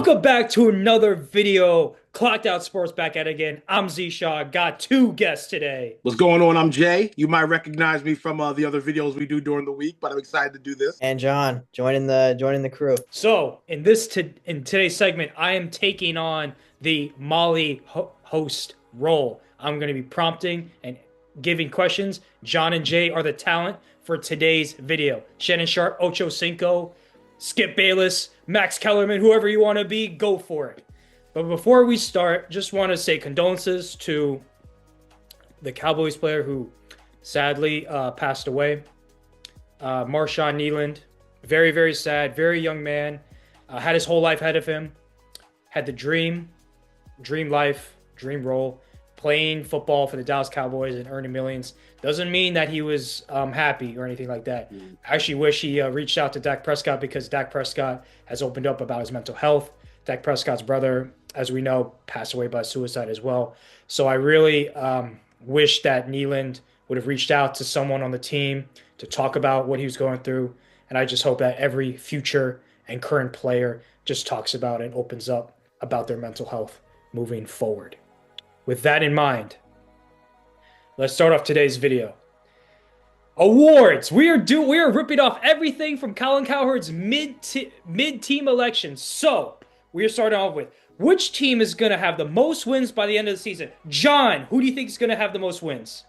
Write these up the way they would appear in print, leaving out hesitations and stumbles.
Welcome back to another video. Clocked Out Sports back at it again. I'm Z Shaw. Got two guests today. What's going on? I'm Jay. You might recognize me from the other videos we do during the week, but I'm excited to do this. And John joining the crew. So in today's segment, I am taking on the Molly host role. I'm going to be prompting and giving questions. John and Jay are the talent for today's video. Shannon Sharp, Ocho Cinco, Skip Bayless, Max Kellerman, whoever you want to be, go for it. But before we start, just want to say condolences to the Cowboys player who sadly passed away. Marshawn Kneeland, very, very sad, very young man, had his whole life ahead of him, had the dream life, dream role, playing football for the Dallas Cowboys and earning millions. Doesn't mean that he was happy or anything like that. I actually wish he reached out to Dak Prescott, because Dak Prescott has opened up about his mental health. Dak Prescott's brother, as we know, passed away by suicide as well. So I really wish that Kneeland would have reached out to someone on the team to talk about what he was going through. And I just hope that every future and current player just talks about and opens up about their mental health moving forward. With that in mind, let's start off today's video. Awards. We are ripping off everything from Colin Cowherd's mid-team elections. So we are starting off with, which team is going to have the most wins by the end of the season? John, who do you think is going to have the most wins?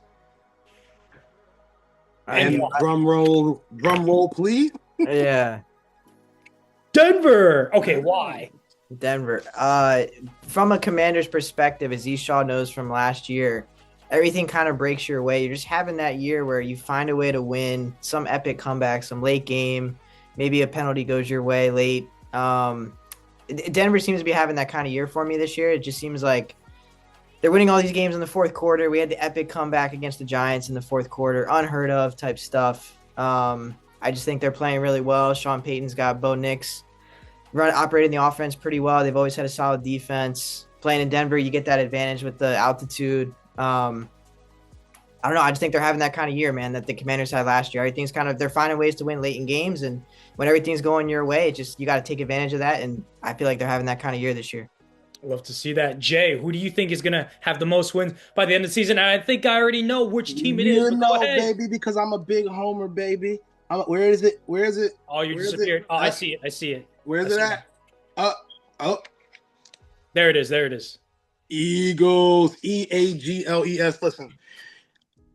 And drum roll, please. Yeah. Denver. Okay, why? Denver. From a Commander's perspective, as Eshaw knows from last year, everything kind of breaks your way. You're just having that year where you find a way to win, some epic comeback, some late game, maybe a penalty goes your way late. Denver seems to be having that kind of year for me this year. It just seems like they're winning all these games in the fourth quarter. We had the epic comeback against the Giants in the fourth quarter, unheard of type stuff. I just think they're playing really well. Sean Payton's got Bo Nix operating the offense pretty well. They've always had a solid defense. Playing in Denver, you get that advantage with the altitude. I don't know. I just think they're having that kind of year, man, that the Commanders had last year. Everything's they're finding ways to win late in games, and when everything's going your way, you got to take advantage of that. And I feel like they're having that kind of year this year. Love to see that. Jay, who do you think is going to have the most wins by the end of the season? And I think I already know which team it is. You know, baby, because I'm a big homer, baby. Where is it? Oh, you disappeared. Oh, I see it. Where is it at? There it is. Eagles, Eagles. Listen,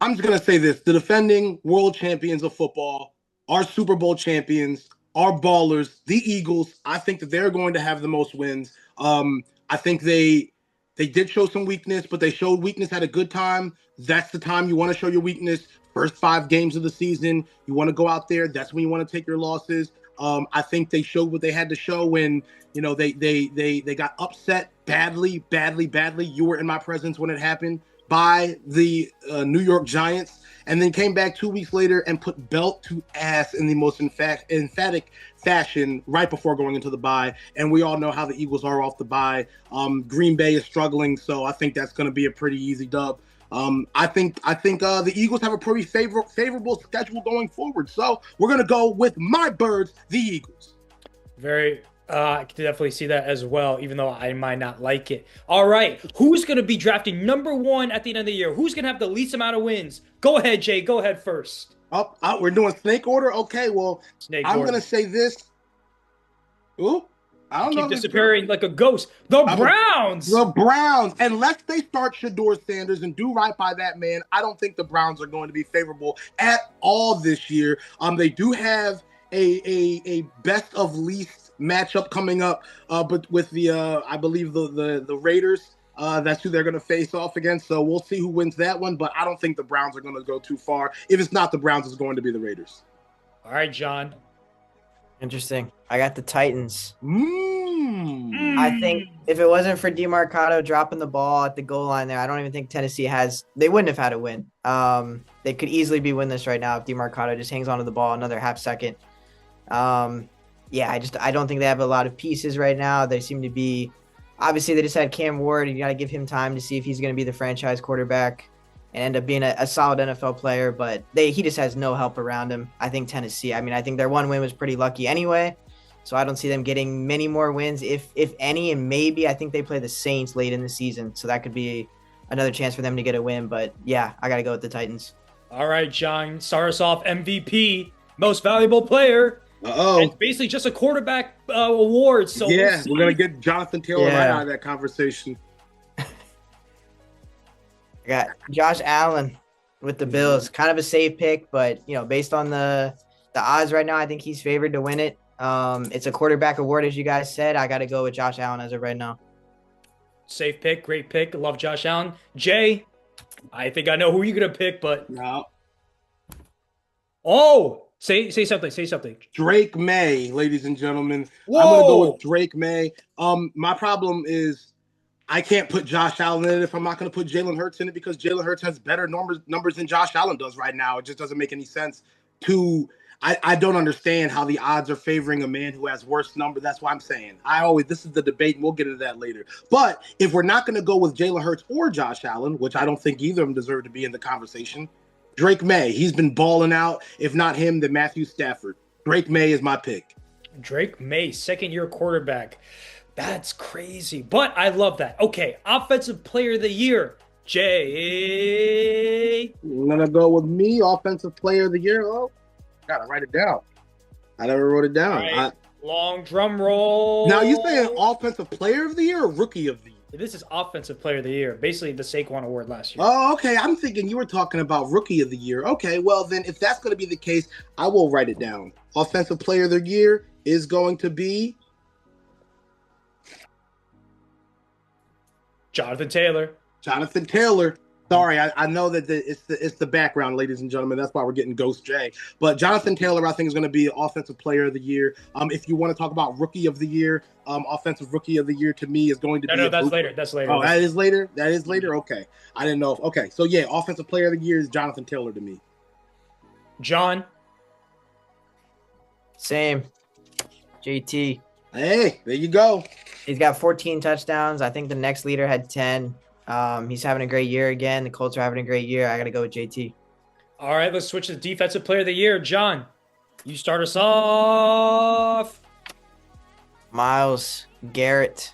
I'm just going to say this. The defending world champions of football, our Super Bowl champions, our ballers, the Eagles, I think that they're going to have the most wins. I think they did show some weakness, but they showed weakness at a good time. That's the time you want to show your weakness. First 5 games of the season, you want to go out there. That's when you want to take your losses. I think they showed what they had to show when, they got upset badly. You were in my presence when it happened, by the New York Giants, and then came back 2 weeks later and put belt to ass in the most emphatic fashion right before going into the bye. And we all know how the Eagles are off the bye. Green Bay is struggling, so I think that's going to be a pretty easy dub. I think the Eagles have a pretty favorable schedule going forward. So we're going to go with my birds, the Eagles. I can definitely see that as well, even though I might not like it. All right. Who's going to be drafting number 1 at the end of the year? Who's going to have the least amount of wins? Go ahead, Jay. Go ahead first. We're doing snake order? Okay, well, I'm going to say this. Ooh. I don't know. Keep disappearing like a ghost. The Browns. The Browns. Unless they start Shador Sanders and do right by that man, I don't think the Browns are going to be favorable at all this year. They do have a best of least matchup coming up, but with the I believe the Raiders. That's who they're going to face off against. So we'll see who wins that one. But I don't think the Browns are going to go too far. If it's not the Browns, it's going to be the Raiders. All right, John. Interesting. I got the Titans. I think if it wasn't for DeMarcado dropping the ball at the goal line there, I don't even think Tennessee they wouldn't have had a win. They could easily be winless right now if DeMarcado just hangs onto the ball another half second. I don't think they have a lot of pieces right now. They seem to be, obviously they just had Cam Ward. You got to give him time to see if he's going to be the franchise quarterback and end up being a solid NFL player, but he just has no help around him. I think Tennessee, I think their one win was pretty lucky anyway. So I don't see them getting many more wins, if any, and maybe I think they play the Saints late in the season. So that could be another chance for them to get a win. But yeah, I got to go with the Titans. All right, John, start us off. MVP, most valuable player. It's basically just a quarterback award. So yeah, we're going to get Jonathan Taylor right out of that conversation. I got Josh Allen with the Bills. Kind of a safe pick, but, based on the odds right now, I think he's favored to win it. It's a quarterback award, as you guys said. I got to go with Josh Allen as of right now. Safe pick, great pick. Love Josh Allen. Jay, I think I know who you're gonna pick, but no. Oh, say something. Say something. Drake May, ladies and gentlemen. Whoa! I'm gonna go with Drake May. My problem is I can't put Josh Allen in it if I'm not gonna put Jalen Hurts in it because Jalen Hurts has better numbers than Josh Allen does right now. It just doesn't make any sense to. I don't understand how the odds are favoring a man who has worse numbers. That's what I'm saying. This is the debate, and we'll get into that later. But if we're not going to go with Jalen Hurts or Josh Allen, which I don't think either of them deserve to be in the conversation, Drake May. He's been balling out. If not him, then Matthew Stafford. Drake May is my pick. Drake May, second-year quarterback. That's crazy, but I love that. Okay, offensive player of the year. Jay. I'm going to go with me, offensive player of the year. Oh. Gotta write it down. I never wrote it down. Right. Long drum roll. Now you saying offensive player of the year or rookie of the year? This is offensive player of the year. Basically the Saquon award last year. Oh, okay. I'm thinking you were talking about rookie of the year. Okay, well then if that's going to be the case, I will write it down. Offensive player of the year is going to be Jonathan Taylor. Jonathan Taylor. Sorry, I know that it's the background, ladies and gentlemen. That's why we're getting Ghost Jay. But Jonathan Taylor, I think, is going to be Offensive Player of the Year. If you want to talk about Rookie of the Year, Offensive Rookie of the Year to me is going to be. No, that's later. That's later. Oh, that is later. That is later. Okay, I didn't know. Okay, so yeah, Offensive Player of the Year is Jonathan Taylor to me. John. Same. JT. Hey, there you go. He's got 14 touchdowns. I think the next leader had 10. He's having a great year again. The Colts are having a great year. I got to go with JT. All right, let's switch to defensive player of the year. John, you start us off. Myles Garrett.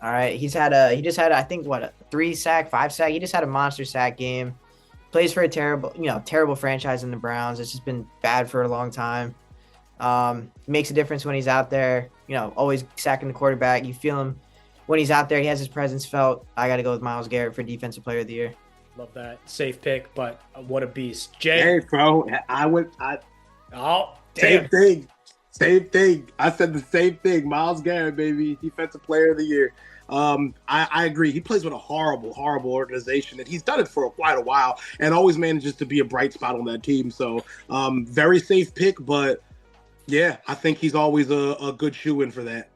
All right, he just had I think a 3-sack, 5-sack. He just had a monster sack game. Plays for a terrible franchise in the Browns. It's just been bad for a long time. Makes a difference when he's out there. Always sacking the quarterback. You feel him. When he's out there, he has his presence felt. I got to go with Myles Garrett for Defensive Player of the Year. Love that. Safe pick, but what a beast. Jay. Hey, bro. Oh, damn. Same thing. I said the same thing. Myles Garrett, baby. Defensive Player of the Year. I agree. He plays with a horrible organization, and he's done it for quite a while and always manages to be a bright spot on that team. So very safe pick, but, yeah, I think he's always a good shoe-in for that.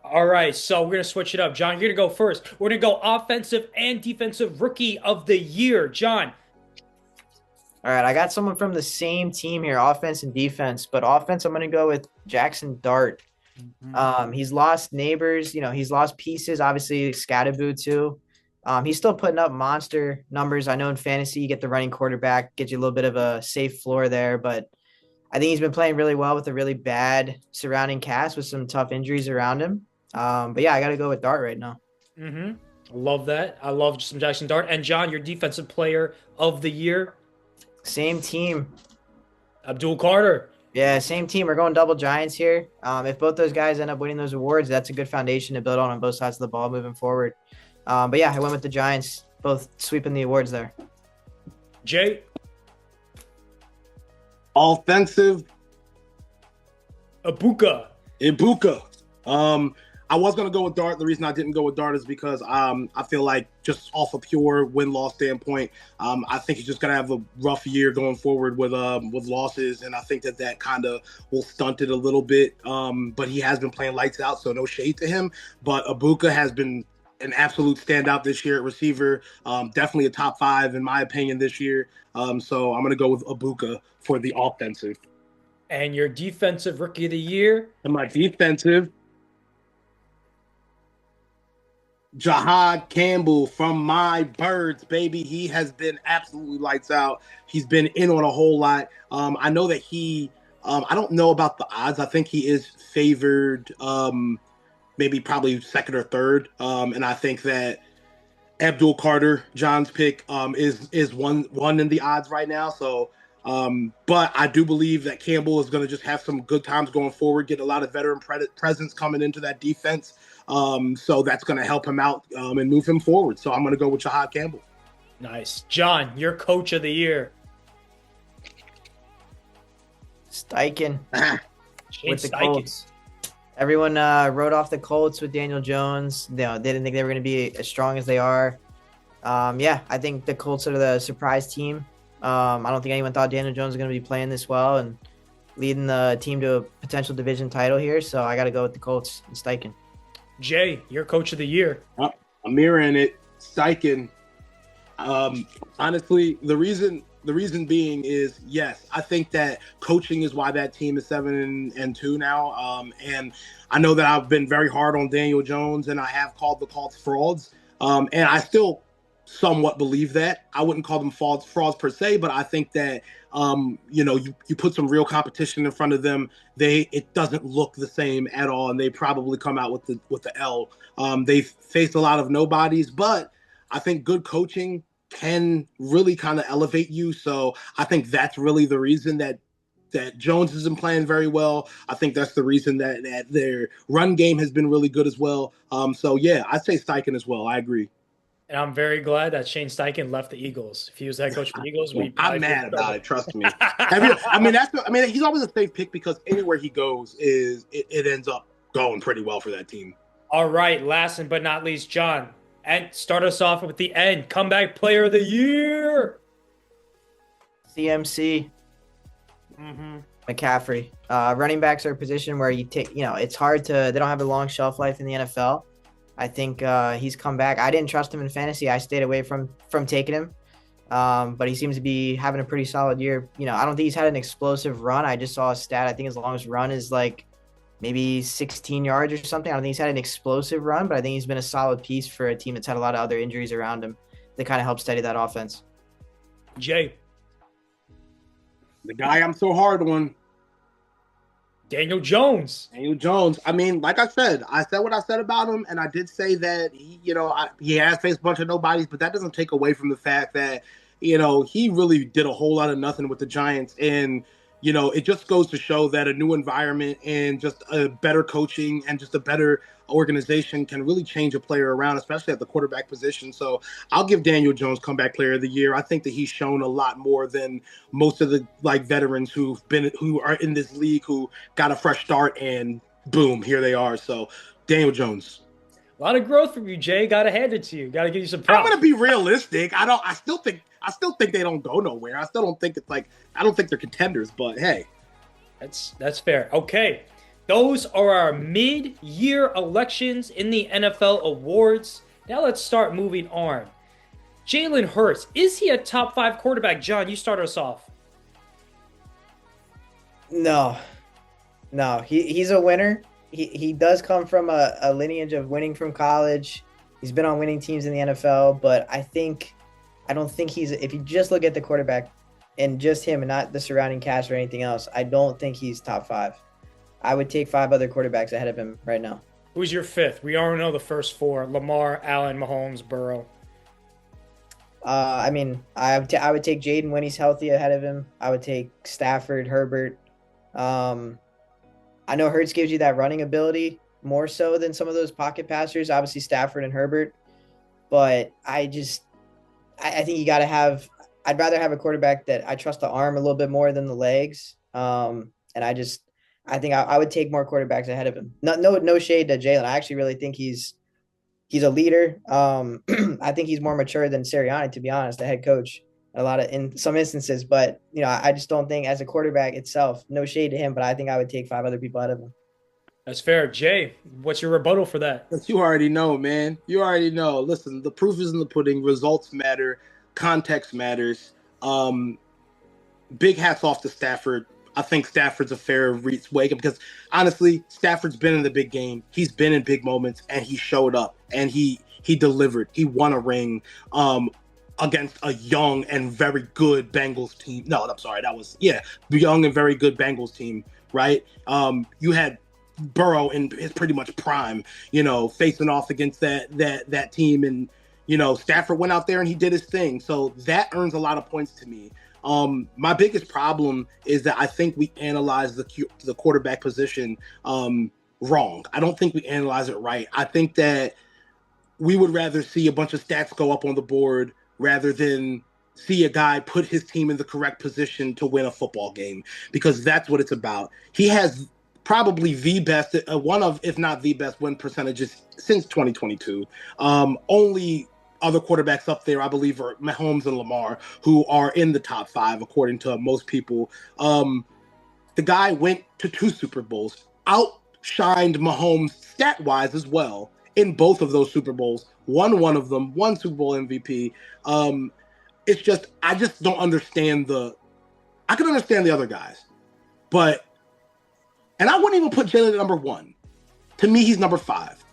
All right, so we're going to switch it up. John, you're going to go first. We're going to go offensive and defensive rookie of the year. John. All right, I got someone from the same team here, offense and defense. But offense, I'm going to go with Jackson Dart. Mm-hmm. He's lost neighbors. He's lost pieces. Obviously, Scatterboo too. He's still putting up monster numbers. I know in fantasy, you get the running quarterback, gets you a little bit of a safe floor there. But I think he's been playing really well with a really bad surrounding cast with some tough injuries around him. But yeah, I got to go with Dart right now. Mm-hmm. Love that. I love some Jackson Dart. And John, your defensive player of the year? Same team. Abdul Carter. Yeah, same team. We're going double Giants here. If both those guys end up winning those awards, that's a good foundation to build on both sides of the ball moving forward. But yeah, I went with the Giants, both sweeping the awards there. Jay? Offensive. Ibuka. I was going to go with Dart. The reason I didn't go with Dart is because I feel like just off a pure win-loss standpoint, I think he's just going to have a rough year going forward with losses, and I think that kind of will stunt it a little bit. But he has been playing lights out, so no shade to him. But Ibuka has been an absolute standout this year at receiver. Definitely a top 5 in my opinion this year. So I'm going to go with Ibuka for the offensive. And your defensive rookie of the year? And my defensive, Jahad Campbell from my Birds, baby. He has been absolutely lights out. He's been in on a whole lot. I know that he I don't know about the odds. I think he is favored, maybe probably second or third. And I think that Abdul Carter, John's pick, is one in the odds right now. So, but I do believe that Campbell is going to just have some good times going forward, get a lot of veteran presence coming into that defense. So that's going to help him out and move him forward. So I'm going to go with Shahad Campbell. Nice. John, your coach of the year. Steichen with the Steichen. Colts. Everyone wrote off the Colts with Daniel Jones. They didn't think they were going to be as strong as they are. Yeah, I think the Colts are the surprise team. I don't think anyone thought Daniel Jones was going to be playing this well and leading the team to a potential division title here. So I got to go with the Colts and Steichen. Jay, your coach of the year. I'm mirroring it. Steichen. Honestly, the reason being is, yes, I think that coaching is why that team is 7-2 now. And I know that I've been very hard on Daniel Jones, and I have called the Colts frauds. And I still somewhat believe that. I wouldn't call them frauds per se, but I think that you put some real competition in front of them, it doesn't look the same at all, and they probably come out with the L. They've faced a lot of nobodies, but I think good coaching can really kind of elevate you. So I think that's really the reason that Jones isn't playing very well. I think that's the reason that their run game has been really good as well. So yeah, I'd say Steichen as well. I agree. And I'm very glad that Shane Steichen left the Eagles. If he was head coach for the Eagles, I'm mad about it. Trust me. He's always a safe pick because anywhere he goes it ends up going pretty well for that team. All right, last but not least, John. And start us off with the end. Comeback player of the year. CMC. McCaffrey. Running backs are a position where it's hard they don't have a long shelf life in the NFL. I think he's come back. I didn't trust him in fantasy. I stayed away from taking him. But he seems to be having a pretty solid year. I don't think he's had an explosive run. I just saw a stat. I think his longest run is like maybe 16 yards or something. I don't think he's had an explosive run, but I think he's been a solid piece for a team that's had a lot of other injuries around him that kind of help steady that offense. Jay. The guy I'm so hard on. Daniel Jones. I mean, like I said what I said about him, and I did say that he has faced a bunch of nobodies, but that doesn't take away from the fact that he really did a whole lot of nothing with the Giants, and it just goes to show that a new environment and just a better coaching and just a better organization can really change a player around, especially at the quarterback position. So I'll give Daniel Jones comeback player of the year. I think that he's shown a lot more than most of the veterans who are in this league who got a fresh start and boom, here they are. So Daniel Jones. A lot of growth from you, Jay. Got to hand it to you. Got to give you some props. I'm going to be realistic. I still think they don't go nowhere. I still don't think I don't think they're contenders, but hey. That's fair. Okay. Those are our mid-year elections in the NFL awards. Now let's start moving on. Jalen Hurts, is he a top 5 quarterback? John, you start us off. No, he's a winner. He does come from a lineage of winning from college. He's been on winning teams in the NFL, but I don't think if you just look at the quarterback and just him and not the surrounding cast or anything else, I don't think he's top 5. I would take 5 other quarterbacks ahead of him right now. Who's your 5th? We already know the first 4: Lamar, Allen, Mahomes, Burrow. I would take Jaden when he's healthy ahead of him. I would take Stafford, Herbert. I know Hurts gives you that running ability more so than some of those pocket passers, obviously Stafford and Herbert. But I think you got to have – I'd rather have a quarterback that I trust the arm a little bit more than the legs. And I think I would take more quarterbacks ahead of him. No shade to Jalen. I actually really think he's a leader. I think he's more mature than Sirianni, to be honest, the head coach, in some instances. But I just don't think as a quarterback itself, no shade to him, but I think I would take 5 other people ahead of him. That's fair. Jay, what's your rebuttal for that? You already know, man. You already know. Listen, the proof is in the pudding. Results matter. Context matters. Big hats off to Stafford. I think Stafford's a fair wake up because honestly, Stafford's been in the big game. He's been in big moments and he showed up and he delivered. He won a ring. against a young and very good Bengals team. No, I'm sorry. The young and very good Bengals team, right? You had Burrow in his pretty much prime, facing off against that team. And, Stafford went out there and he did his thing. So that earns a lot of points to me. My biggest problem is that I think we analyze the quarterback position wrong. I don't think we analyze it right. I think that we would rather see a bunch of stats go up on the board rather than see a guy put his team in the correct position to win a football game, because that's what it's about. He has probably the best, one of, if not the best win percentages since 2022. Only other quarterbacks up there, I believe, are Mahomes and Lamar, who are in the top 5, according to most people. The guy went to 2 Super Bowls, outshined Mahomes stat-wise as well in both of those Super Bowls, won one of them, won Super Bowl MVP. It's just, I just don't understand I can understand the other guys, and I wouldn't even put Jalen at number 1. To me, he's number 5.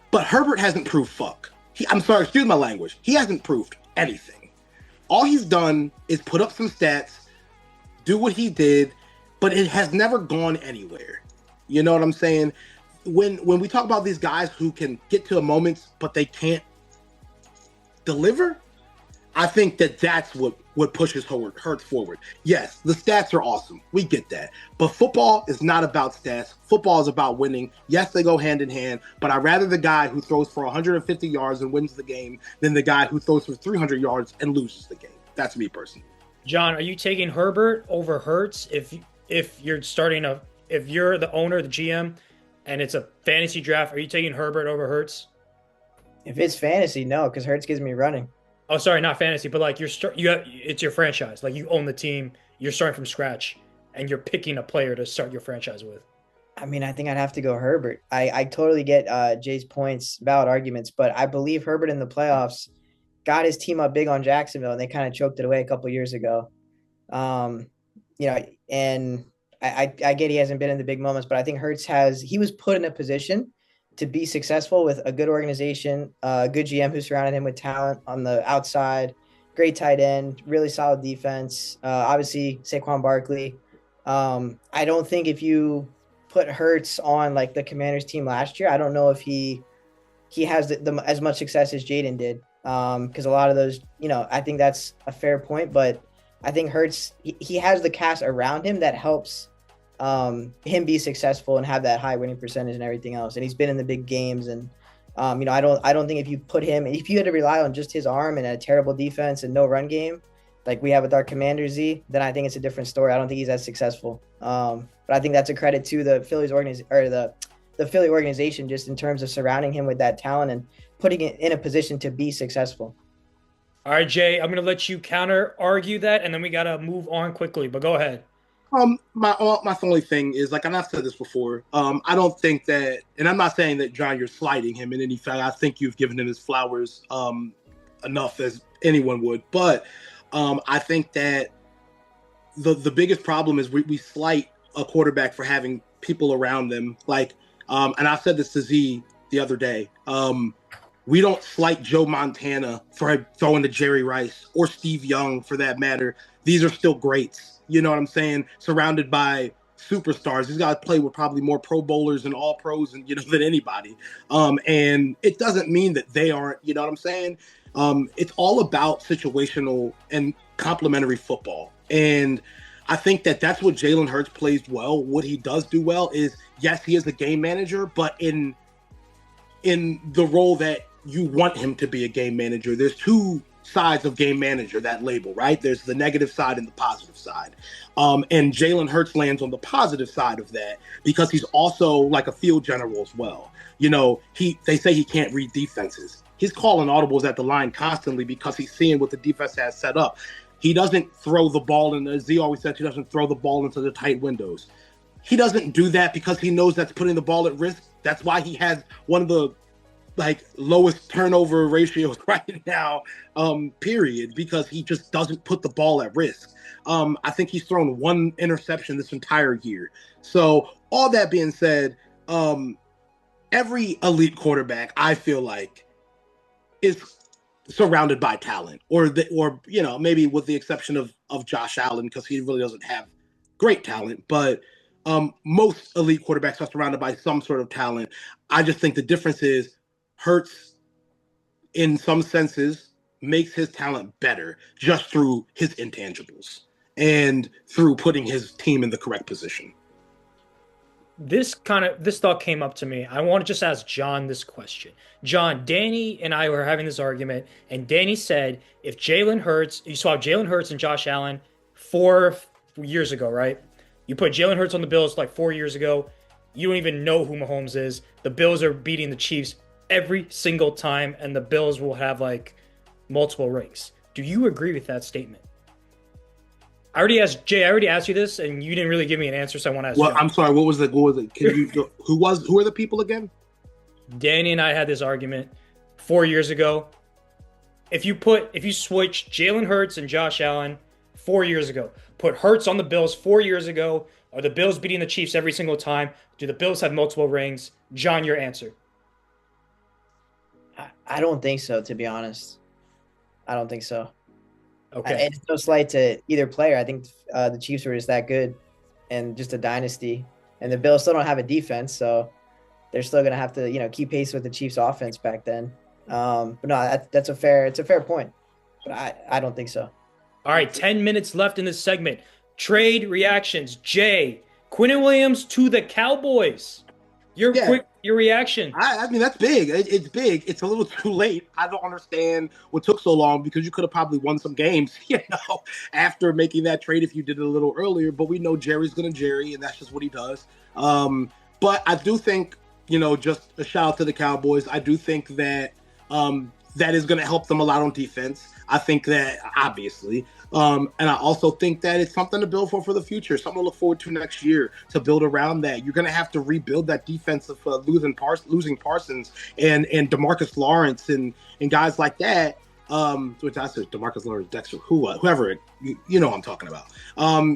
But Herbert hasn't proved fuck. I'm sorry, excuse my language. He hasn't proved anything. All he's done is put up some stats, do what he did, but it has never gone anywhere. You know what I'm saying? When we talk about these guys who can get to a moment, but they can't deliver, I think that's what pushes Hurts forward. Yes, the stats are awesome. We get that. But football is not about stats. Football is about winning. Yes, they go hand in hand, but I'd rather the guy who throws for 150 yards and wins the game than the guy who throws for 300 yards and loses the game. That's me personally. John, are you taking Herbert over Hurts if you're if you're the owner, the GM, and it's a fantasy draft? Are you taking Herbert over Hurts? If it's fantasy, no, because Hurts gives me running. Oh, sorry, not fantasy, but like it's your franchise. Like you own the team, you're starting from scratch, and you're picking a player to start your franchise with. I mean, I think I'd have to go Herbert. I totally get Jay's points, valid arguments, but I believe Herbert in the playoffs got his team up big on Jacksonville, and they kind of choked it away a couple years ago. And I get he hasn't been in the big moments, but I think he was put in a position to be successful with a good organization, a good GM who surrounded him with talent on the outside, great tight end, really solid defense. Obviously, Saquon Barkley. I don't think if you put Hurts on like the Commanders team last year, I don't know if he has as much success as Jaden did. Because a lot of those, I think that's a fair point, but I think Hurts, he has the cast around him that helps him be successful and have that high winning percentage and everything else. And he's been in the big games. And, I don't think if you had to rely on just his arm and a terrible defense and no run game, like we have with our Commander Z, then I think it's a different story. I don't think he's as successful. But I think that's a credit to the Phillies the Philly organization, just in terms of surrounding him with that talent and putting it in a position to be successful. All right, Jay, I'm going to let you counter argue that, and then we got to move on quickly, but go ahead. My only thing is, like, and I've said this before, I don't think that, and I'm not saying that, John, you're slighting him in any fact. I think you've given him his flowers enough as anyone would, but I think that the biggest problem is we slight a quarterback for having people around them, like, and I said this to Z the other day, we don't slight Joe Montana for throwing to Jerry Rice or Steve Young for that matter. These are still greats. You know what I'm saying? Surrounded by superstars. These guys play with probably more Pro Bowlers and All Pros and than anybody. And it doesn't mean that they aren't. You know what I'm saying? It's all about situational and complementary football. And I think that's what Jalen Hurts plays well. What he does do well is, yes, he is a game manager, but in the role that you want him to be a game manager. There's two sides of game manager, that label, right? There's the negative side and the positive side. And Jalen Hurts lands on the positive side of that because he's also like a field general as well. They say he can't read defenses. He's calling audibles at the line constantly because he's seeing what the defense has set up. He doesn't throw the ball in, as Z always says, he doesn't throw the ball into the tight windows. He doesn't do that because he knows that's putting the ball at risk. That's why he has one of the lowest turnover ratios right now, period, because he just doesn't put the ball at risk. I think he's thrown one interception this entire year. So all that being said, every elite quarterback, I feel like, is surrounded by talent, or maybe with the exception of Josh Allen, because he really doesn't have great talent, but most elite quarterbacks are surrounded by some sort of talent. I just think the difference is Hurts, in some senses, makes his talent better just through his intangibles and through putting his team in the correct position. This thought came up to me. I want to just ask John this question. John, Danny and I were having this argument, and Danny said if Jalen Hurts, you swap Jalen Hurts and Josh Allen 4 years ago, right? You put Jalen Hurts on the Bills like 4 years ago. You don't even know who Mahomes is. The Bills are beating the Chiefs every single time, and the Bills will have like multiple rings. Do you agree with that statement? I already asked you this, and you didn't really give me an answer, so I want to ask you. I'm sorry. What was it? Can you? Who are the people again? Danny and I had this argument 4 years ago. If you switch Jalen Hurts and Josh Allen 4 years ago, put Hurts on the Bills 4 years ago, are the Bills beating the Chiefs every single time? Do the Bills have multiple rings? John, your answer. I don't think so, to be honest. I don't think so. Okay. It's no slight to either player. I think the Chiefs were just that good and just a dynasty. And the Bills still don't have a defense, so they're still going to have to, keep pace with the Chiefs offense back then. But no, it's a fair point. But I don't think so. All right, 10 minutes left in this segment. Trade reactions. Jay, Quinnen Williams to the Cowboys. Your reaction. I mean, that's big. It's big. It's a little too late. I don't understand what took so long, because you could have probably won some games, after making that trade if you did it a little earlier. But we know Jerry's going to Jerry, and that's just what he does. But I do think, just a shout out to the Cowboys. I do think that that is going to help them a lot on defense. I think that, obviously. And I also think that it's something to build for the future, something to look forward to next year, to build around that. You're going to have to rebuild that defense of losing Parsons and DeMarcus Lawrence and guys like that. Which I said DeMarcus Lawrence, Dexter, whoever, you know what I'm talking about.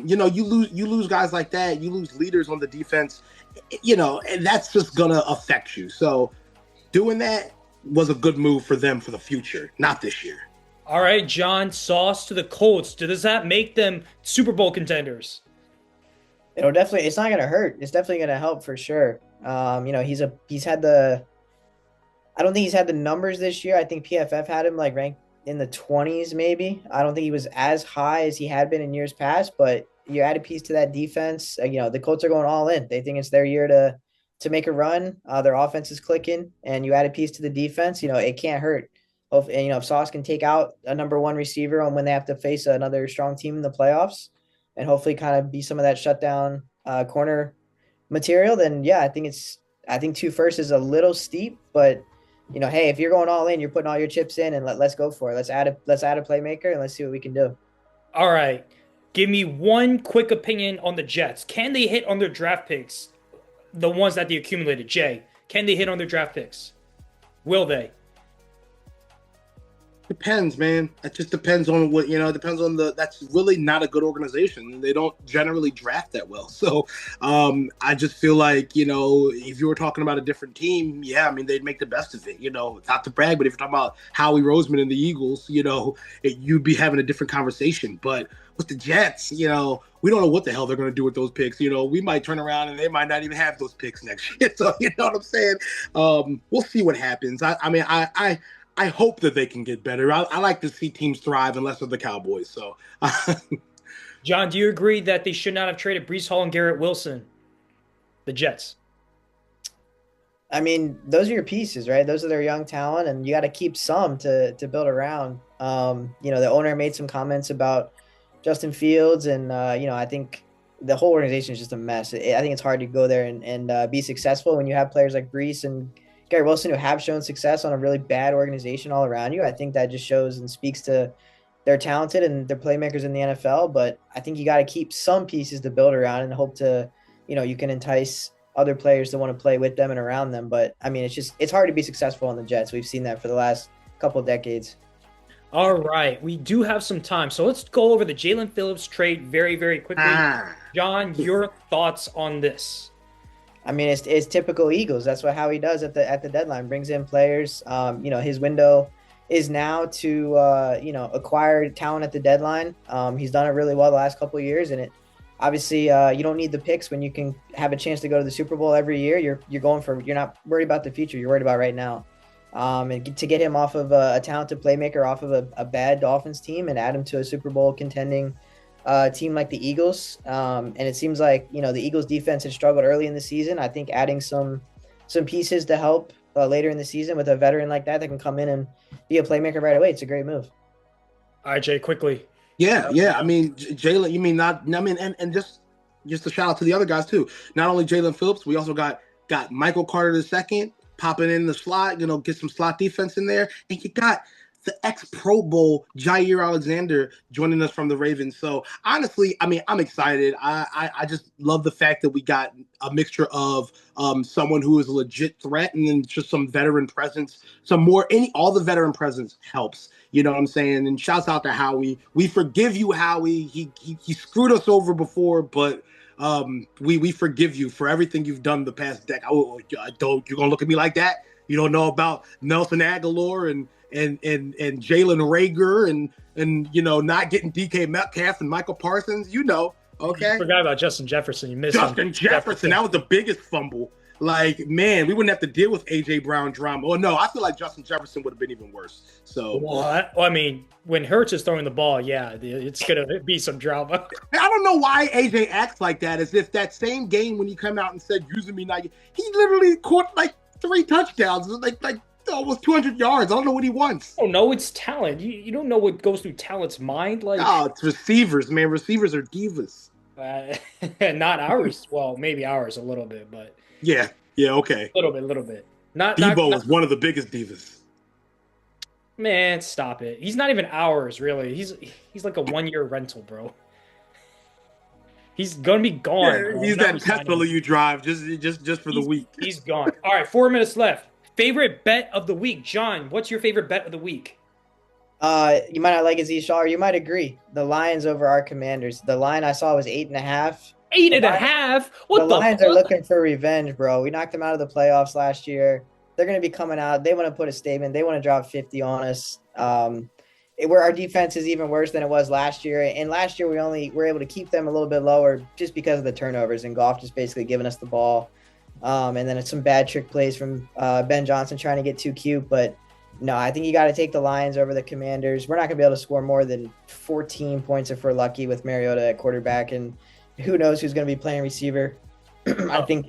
You lose guys like that. You lose leaders on the defense, and that's just going to affect you. So doing that was a good move for them for the future, not this year. All right, John, Sauce to the Colts. Does that make them Super Bowl contenders? It's not going to hurt. It's definitely going to help for sure. I don't think he's had the numbers this year. I think PFF had him like ranked in the 20s, maybe. I don't think he was as high as he had been in years past, but you add a piece to that defense. The Colts are going all in. They think it's their year to make a run. Their offense is clicking, and you add a piece to the defense. It can't hurt. If Sauce can take out a number one receiver on when they have to face another strong team in the playoffs, and hopefully kind of be some of that shutdown corner material, then yeah, I think 2 firsts is a little steep, but hey, if you're going all in, you're putting all your chips in, and let's go for it. Let's add a playmaker, and let's see what we can do. All right, give me one quick opinion on the Jets. Can they hit on their draft picks, the ones that they accumulated? Jay, can they hit on their draft picks? Will they? Depends, man. It just depends on what, it depends on that's really not a good organization. They don't generally draft that well. So I just feel like, if you were talking about a different team, yeah, I mean, they'd make the best of it, not to brag, but if you're talking about Howie Roseman and the Eagles, you'd be having a different conversation. But with the Jets, we don't know what the hell they're going to do with those picks. We might turn around and they might not even have those picks next year. So, you know what I'm saying? We'll see what happens. I hope that they can get better. I like to see teams thrive, unless they're the Cowboys. So, John, do you agree that they should not have traded Breece Hall and Garrett Wilson, the Jets? I mean, those are your pieces, right? Those are their young talent, and you got to keep some to build around. The owner made some comments about Justin Fields, and I think the whole organization is just a mess. I think it's hard to go there and be successful when you have players like Breece and Garrett Wilson who have shown success on a really bad organization all around you. I think that just shows and speaks to they're talented and they're playmakers in the NFL, but I think you got to keep some pieces to build around and hope to, you can entice other players to want to play with them and around them. But I mean, it's hard to be successful on the Jets. We've seen that for the last couple of decades. All right. We do have some time. So let's go over the Jalen Phillips trade very, very quickly. John, your thoughts on this? I mean, it's typical Eagles. That's how he does at the deadline. Brings in players. His window is now to acquire talent at the deadline. He's done it really well the last couple of years, and it obviously you don't need the picks when you can have a chance to go to the Super Bowl every year. You're not worried about the future. You're worried about right now. And to get him off of a talented playmaker off of a bad Dolphins team and add him to a Super Bowl contending team like the Eagles. And it seems like, the Eagles defense had struggled early in the season. I think adding some pieces to help later in the season with a veteran like that can come in and be a playmaker right away. It's a great move. All right, Jay, quickly. Yeah. I mean, Jalen, you mean not, I mean, and just a shout out to the other guys too. Not only Jalen Phillips, we also got Michael Carter II popping in the slot, get some slot defense in there. And you got the ex-Pro Bowl Jair Alexander joining us from the Ravens. So honestly, I mean, I'm excited. I just love the fact that we got a mixture of someone who is a legit threat and then just some veteran presence. All the veteran presence helps. You know what I'm saying? And shouts out to Howie. We forgive you, Howie. He screwed us over before, but we forgive you for everything you've done the past decade. You're gonna look at me like that? You don't know about Nelson Aguilar and Jalen Reagor and not getting DK Metcalf and Michael Parsons, okay? You forgot about Justin Jefferson. You missed Justin Jefferson. That was the biggest fumble. Like, man, we wouldn't have to deal with AJ Brown drama. Oh no, I feel like Justin Jefferson would have been even worse. So, well, I mean, when Hurts is throwing the ball, yeah, it's gonna be some drama. I don't know why AJ acts like that. As if that same game when he came out and said using me now, he literally caught like 3 touchdowns, like almost 200 yards. I don't know what he wants. Oh no, it's talent. You don't know what goes through talent's mind. Like, it's receivers, man. Receivers are divas. Not ours. Well, maybe ours a little bit, but yeah, okay. A little bit. Debo is one of the biggest divas. Man, stop it. He's not even ours, really. He's like a 1-year rental, bro. He's gonna be gone. Yeah, he's that Tesla you drive just for the week. He's gone. All right, 4 minutes left. Favorite bet of the week, John. What's your favorite bet of the week? You might not like it, Shaw, or you might agree. The Lions over our Commanders. The line I saw was 8.5. 8.5? What the Lions are looking for revenge, bro. We knocked them out of the playoffs last year. They're going to be coming out. They want to put a statement. They want to drop 50 on us. Where our defense is even worse than it was last year. And last year we only were able to keep them a little bit lower just because of the turnovers and Goff just basically giving us the ball. And then it's some bad trick plays from Ben Johnson trying to get too cute. But no, I think you got to take the Lions over the Commanders. We're not going to be able to score more than 14 points if we're lucky with Mariota at quarterback. And who knows who's going to be playing receiver. I think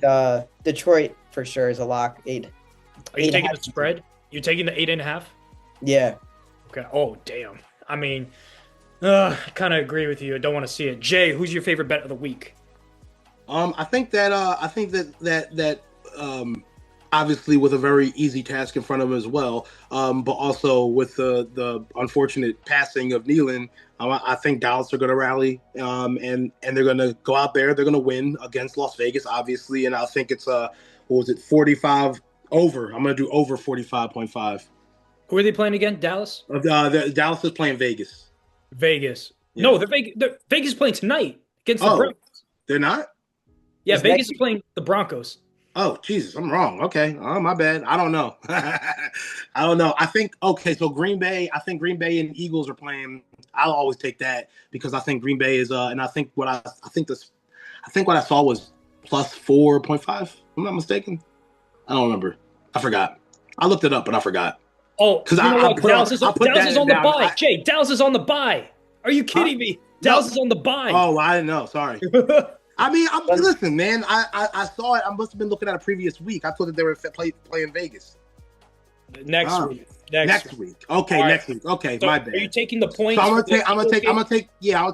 Detroit for sure is a lock. Are you taking the spread? You're taking the 8.5? Yeah. Okay. Oh, damn. I mean, I kind of agree with you. I don't want to see it. Jay, who's your favorite bet of the week? I think that obviously with a very easy task in front of him as well, but also with the unfortunate passing of Kneeland, I think Dallas are going to rally, and they're going to go out there. They're going to win against Las Vegas, obviously, and I think it's 45 over. I'm going to do over 45.5. Who are they playing again? Dallas? Dallas is playing Vegas. Vegas. Yeah. No, Vegas is playing tonight against the Broncos. They're not? Yeah, Vegas is playing the Broncos. Oh, Jesus, I'm wrong. Okay. Oh, my bad. I don't know. I don't know. I think so Green Bay and Eagles are playing. I'll always take that because I think Green Bay is and I think what I saw was plus 4.5. If I'm not mistaken. I don't remember. I forgot. I looked it up, but I forgot. Oh, because Dallas is on the bye. Jay, Dallas is on the bye. Are you kidding me? Dallas is on the bye. Oh, I didn't know. Sorry. I mean, listen, man. I saw it. I must have been looking at a previous week. I thought that they were playing Vegas. Next week. Next week. Okay, right. Next week. Okay, so my bad. Are you taking the points? So I'm gonna take. I'll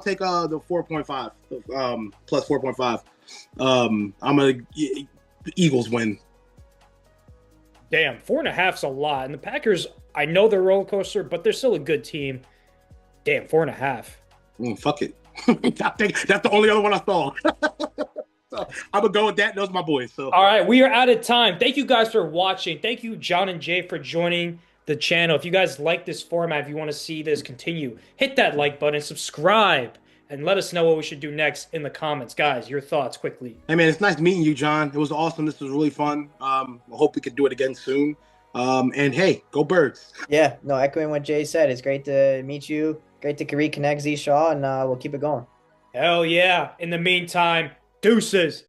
take the 4.5. Plus 4.5. I'm gonna Eagles win. Damn, 4.5's a lot. And the Packers, I know they're a roller coaster, but they're still a good team. Damn, 4.5. Fuck it. That's the only other one I saw. So I'm going to go with that. Those are my boys. So. All right, we are out of time. Thank you guys for watching. Thank you, John and Jay, for joining the channel. If you guys like this format, if you want to see this continue, hit that like button, subscribe, and let us know what we should do next in the comments. Guys, your thoughts quickly. Hey, man, it's nice meeting you, John. It was awesome. This was really fun. I hope we could do it again soon. And hey, go Birds. Yeah, no, echoing what Jay said. It's great to meet you. Great to reconnect, Z Shaw, and we'll keep it going. Hell yeah. In the meantime, deuces.